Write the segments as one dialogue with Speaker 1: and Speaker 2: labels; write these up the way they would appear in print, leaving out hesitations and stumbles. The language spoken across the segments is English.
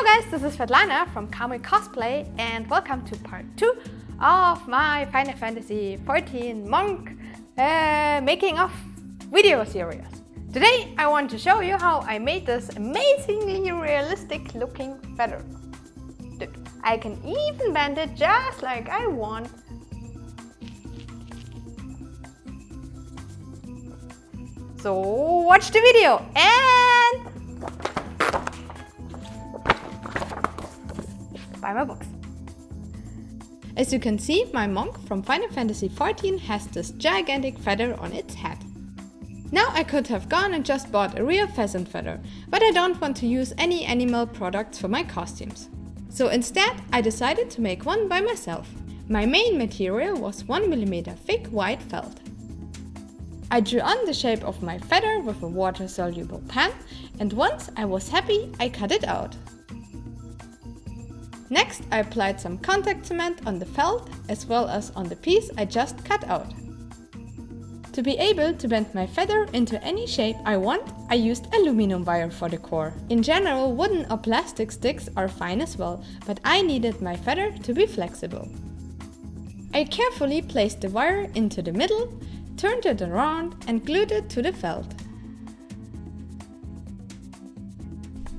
Speaker 1: Hello guys, this is Svetlana from Kamui Cosplay and welcome to part 2 of my Final Fantasy XIV Monk making of video series. Today I want to show you how I made this amazingly realistic looking feather. Dude, I can even bend it just like I want. So watch the video and buy my books. As you can see, my monk from Final Fantasy XIV has this gigantic feather on its head. Now I could have gone and just bought a real pheasant feather, but I don't want to use any animal products for my costumes. So instead I decided to make one by myself. My main material was 1mm thick white felt. I drew on the shape of my feather with a water-soluble pen, and once I was happy, I cut it out. Next, I applied some contact cement on the felt as well as on the piece I just cut out. To be able to bend my feather into any shape I want, I used aluminum wire for the core. In general, wooden or plastic sticks are fine as well, but I needed my feather to be flexible. I carefully placed the wire into the middle, turned it around and glued it to the felt.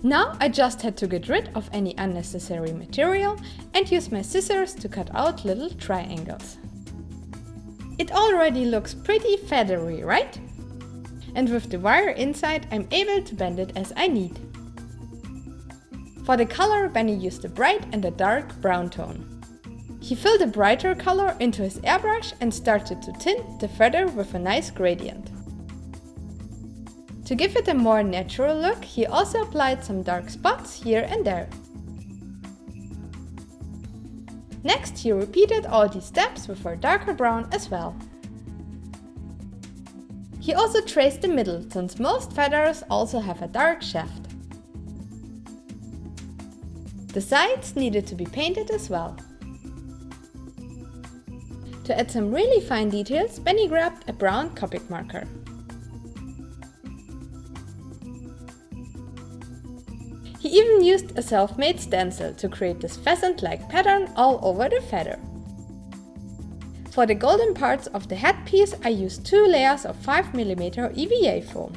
Speaker 1: Now I just had to get rid of any unnecessary material and use my scissors to cut out little triangles. It already looks pretty feathery, right? And with the wire inside I'm able to bend it as I need. For the color, Benny used a bright and a dark brown tone. He filled a brighter color into his airbrush and started to tint the feather with a nice gradient. To give it a more natural look, he also applied some dark spots here and there. Next, he repeated all these steps with a darker brown as well. He also traced the middle, since most feathers also have a dark shaft. The sides needed to be painted as well. To add some really fine details, Benny grabbed a brown Copic marker. He even used a self-made stencil to create this pheasant-like pattern all over the feather. For the golden parts of the headpiece, I used 2 layers of 5mm EVA foam.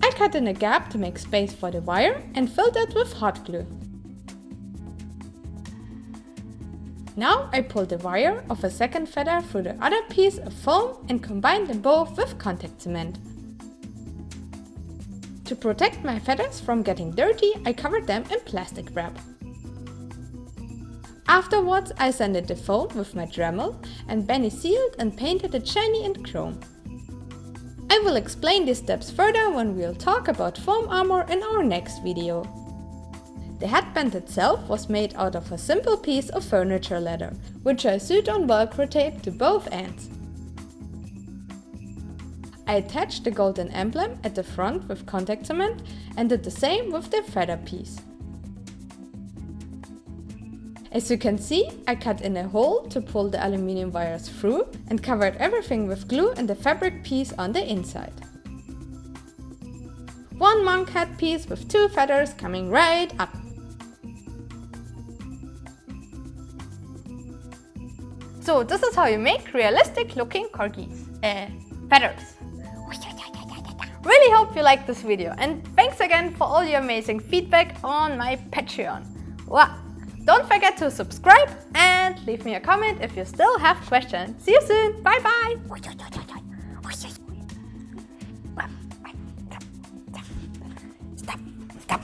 Speaker 1: I cut in a gap to make space for the wire and filled it with hot glue. Now I pulled the wire of a second feather through the other piece of foam and combined them both with contact cement. To protect my feathers from getting dirty, I covered them in plastic wrap. Afterwards, I sanded the foam with my Dremel and Benny sealed and painted it shiny and chrome. I will explain these steps further when we'll talk about foam armor in our next video. The headband itself was made out of a simple piece of furniture leather, which I sewed on Velcro tape to both ends. I attached the golden emblem at the front with contact cement and did the same with the feather piece. As you can see, I cut in a hole to pull the aluminium wires through and covered everything with glue and the fabric piece on the inside. One monk headpiece with 2 feathers coming right up. So this is how you make realistic looking corgis, feathers. Really hope you liked this video and thanks again for all your amazing feedback on my Patreon. Wow. Don't forget to subscribe and leave me a comment if you still have questions. See you soon. Bye bye. Stop.